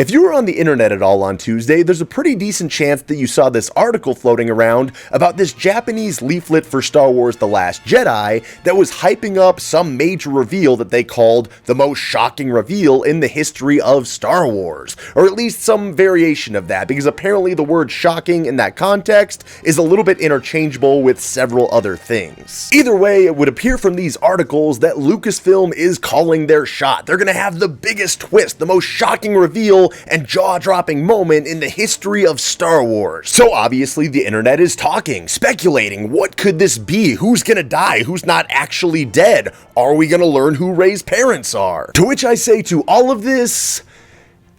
If you were on the internet at all on Tuesday, there's a pretty decent chance that you saw this article floating around about this Japanese leaflet for Star Wars The Last Jedi that was hyping up some major reveal that they called the most shocking reveal in the history of Star Wars, or at least some variation of that, because apparently the word shocking in that context is a little bit interchangeable with several other things. Either way, it would appear from these articles that Lucasfilm is calling their shot. They're gonna have the biggest twist, the most shocking reveal and jaw-dropping moment in the history of Star Wars. So obviously the internet is talking, speculating, what could this be? Who's gonna die? Who's not actually dead? Are we gonna learn who Rey's parents are? To which I say to all of this,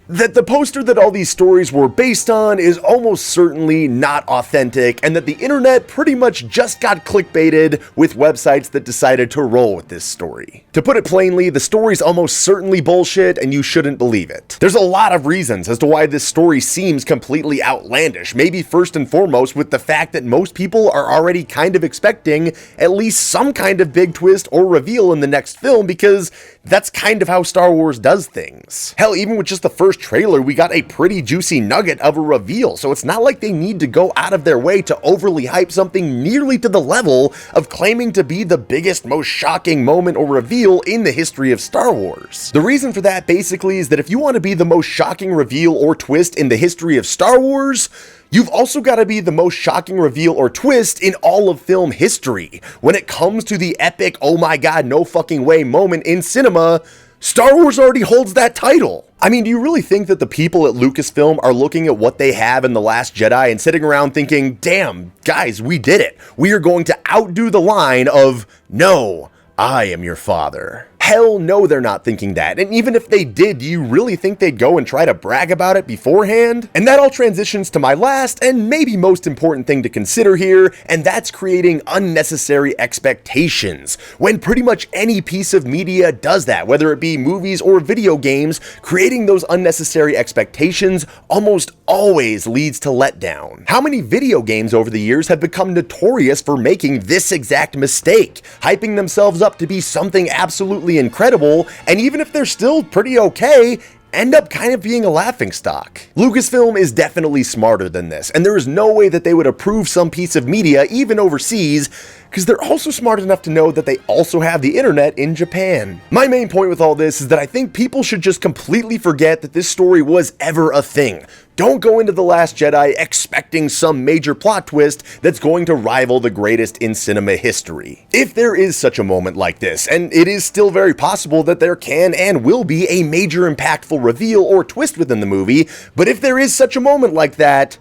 that the poster that all these stories were based on is almost certainly not authentic, and that the internet pretty much just got clickbaited with websites that decided to roll with this story. To put it plainly, the story's almost certainly bullshit and you shouldn't believe it. There's a lot of reasons as to why this story seems completely outlandish, maybe first and foremost with the fact that most people are already kind of expecting at least some kind of big twist or reveal in the next film, because that's kind of how Star Wars does things. Hell, even with just the first trailer, we got a pretty juicy nugget of a reveal, so it's not like they need to go out of their way to overly hype something nearly to the level of claiming to be the biggest, most shocking moment or reveal in the history of Star Wars. The reason for that basically is that if you want to be the most shocking reveal or twist in the history of Star Wars, you've also got to be the most shocking reveal or twist in all of film history. When it comes to the epic, oh my god, no fucking way moment in cinema, Star Wars already holds that title. I mean, do you really think that the people at Lucasfilm are looking at what they have in The Last Jedi and sitting around thinking, damn, guys, we did it. We are going to outdo the line of, no, I am your father. Hell no, they're not thinking that. And even if they did, do you really think they'd go and try to brag about it beforehand? And that all transitions to my last and maybe most important thing to consider here, and that's creating unnecessary expectations. When pretty much any piece of media does that, whether it be movies or video games, creating those unnecessary expectations almost always leads to letdown. How many video games over the years have become notorious for making this exact mistake, hyping themselves up to be something absolutely incredible, and even if they're still pretty okay, end up kind of being a laughingstock? Lucasfilm is definitely smarter than this, and there is no way that they would approve some piece of media, even overseas, because they're also smart enough to know that they also have the internet in Japan. My main point with all this is that I think people should just completely forget that this story was ever a thing. Don't go into The Last Jedi expecting some major plot twist that's going to rival the greatest in cinema history. If there is such a moment like this, and it is still very possible that there can and will be a major impactful reveal or twist within the movie, but if there is such a moment like that,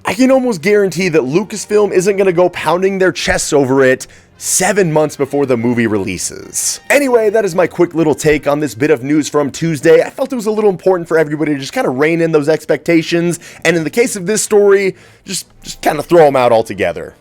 I can almost guarantee that Lucasfilm isn't going to go pounding their chests over it 7 months before the movie releases. Anyway, that is my quick little take on this bit of news from Tuesday. I felt it was a little important for everybody to just kind of rein in those expectations, and in the case of this story, just kind of throw them out altogether.